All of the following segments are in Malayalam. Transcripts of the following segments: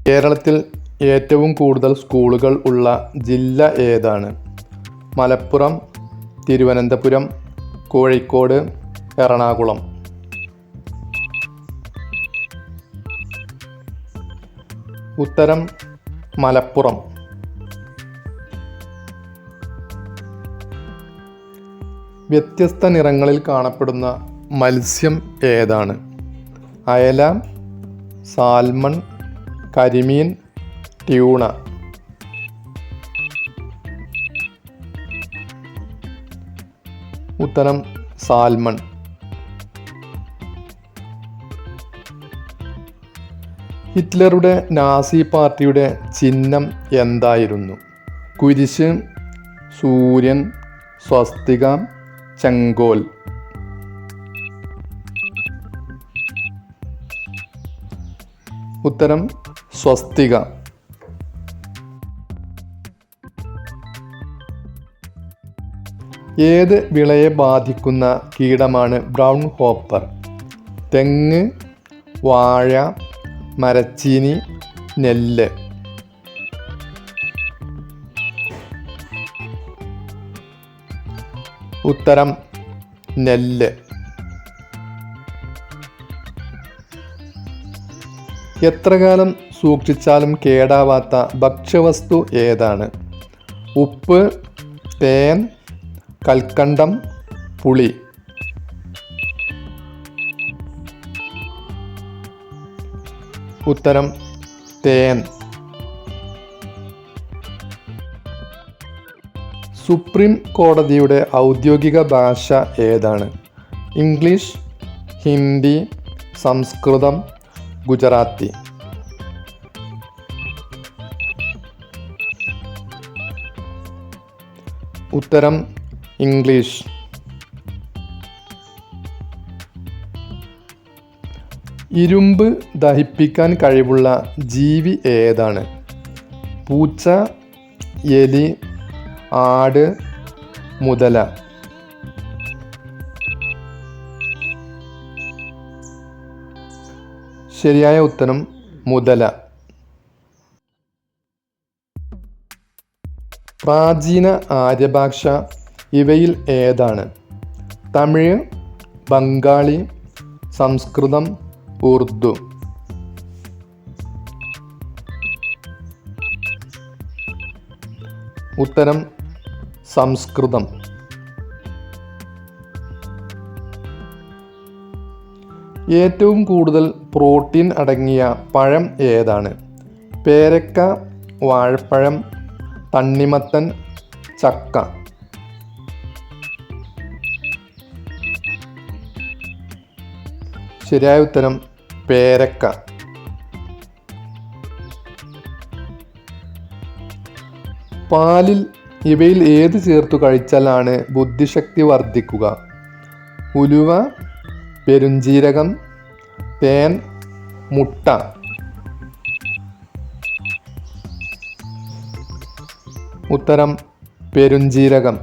കേരളത്തിൽ ഏറ്റവും കൂടുതൽ സ്കൂളുകൾ ഉള്ള ജില്ല ഏതാണ്? മലപ്പുറം, തിരുവനന്തപുരം, കോഴിക്കോട്, എറണാകുളം. ഉത്തരം മലപ്പുറം. വ്യത്യസ്ത നിറങ്ങളിൽ കാണപ്പെടുന്ന മത്സ്യം ഏതാണ്? അയല, സാൽമൺ, കരിമീൻ, ട്യൂണ. ഉത്തരം സാൽമൺ. ഹിറ്റ്ലറുടെ നാസി പാർട്ടിയുടെ ചിഹ്നം എന്തായിരുന്നു? കുരിശ്, സൂര്യൻ, സ്വസ്തിക, ചെങ്കോൽ. ഉത്തരം സ്വസ്തിക. ഏത് വിളയെ ബാധിക്കുന്ന കീടമാണ് ബ്രൗൺ ഹോപ്പർ? തെങ്ങ്, വാഴ, മരച്ചീനി, നെല്ല്. ഉത്തരം നെല്ല്. എത്ര കാലം സൂക്ഷിച്ചാലും കേടാവാത്ത ഭക്ഷ്യവസ്തു ഏതാണ്? ഉപ്പ്, തേൻ, കൽക്കണ്ടം, പുളി. ഉത്തരം തേൻ. സുപ്രീം കോടതിയുടെ ഔദ്യോഗിക ഭാഷ ഏതാണ്? ഇംഗ്ലീഷ്, ഹിന്ദി, സംസ്കൃതം, ഗുജറാത്തി. ഉത്തരം ഇംഗ്ലീഷ്. ഇരുമ്പ് ദഹിപ്പിക്കാൻ കഴിവുള്ള ജീവി ഏതാണ്? പൂച്ച, എലി, ആട്, മുതല. ശരിയായ ഉത്തരം മുതല. പ്രാചീന ആര്യഭാഷ ഇവയിൽ ഏതാണ്? തമിഴ്, ബംഗാളി, സംസ്കൃതം, ഉറുദു. ഉത്തരം സംസ്കൃതം. ഏറ്റവും കൂടുതൽ പ്രോട്ടീൻ അടങ്ങിയ പഴം ഏതാണ്? പേരക്ക, വാഴപ്പഴം, തണ്ണിമത്തൻ, ചക്ക. ശരിയായ ഉത്തരം പേരക്ക. പാലിൽ ഇവയിൽ ഏത് ചേർത്തു കഴിച്ചാലാണ് ബുദ്ധിശക്തി വർദ്ധിക്കുക? ഉലുവ, പെരുംജീരകം, തേൻ, മുട്ട. ഉത്തരം പെരുംജീരകം.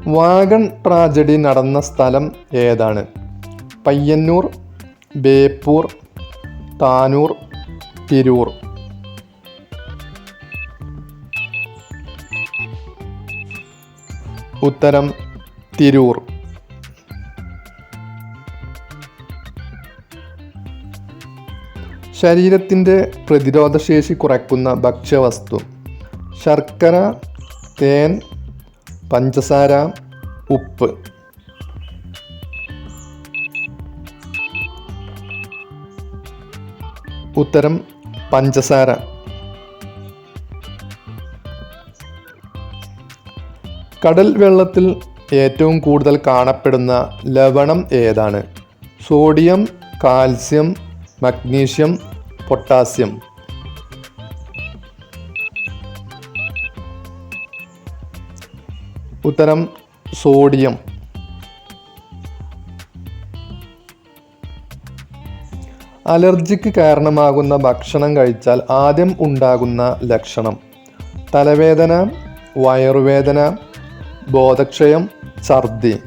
വാഗൺ ട്രാജഡി നടന്ന സ്ഥലം ഏതാണ്? പയ്യന്നൂർ, ബേപ്പൂർ, താനൂർ, തിരൂർ. ഉത്തരം തിരൂർ. ശരീരത്തിൻ്റെ പ്രതിരോധശേഷി കുറയ്ക്കുന്ന ഭക്ഷ്യവസ്തു? ശർക്കര, തേൻ, പഞ്ചസാര, ഉപ്പ്. ഉത്തരം പഞ്ചസാര. കടൽ വെള്ളത്തിൽ ഏറ്റവും കൂടുതൽ കാണപ്പെടുന്ന ലവണം ഏതാണ്? Sodium, calcium, magnesium, potassium. ഉത്തരം സോഡിയം. അലർജിക്ക് കാരണമാകുന്ന ഭക്ഷണം കഴിച്ചാൽ ആദ്യം ഉണ്ടാകുന്ന ലക്ഷണം? തലവേദന, വയറുവേദന, ബോധക്ഷയം, ഛർദി.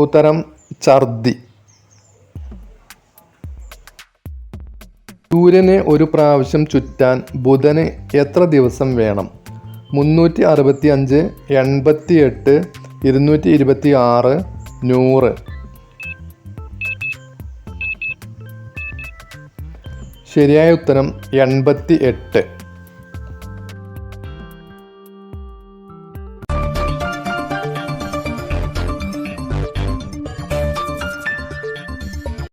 ഉത്തരം ഛർദി. സൂര്യനെ ഒരു പ്രാവശ്യം ചുറ്റാൻ ബുധന് എത്ര ദിവസം വേണം? 365, 88, 226, 100. ശരിയായ ഉത്തരം 88.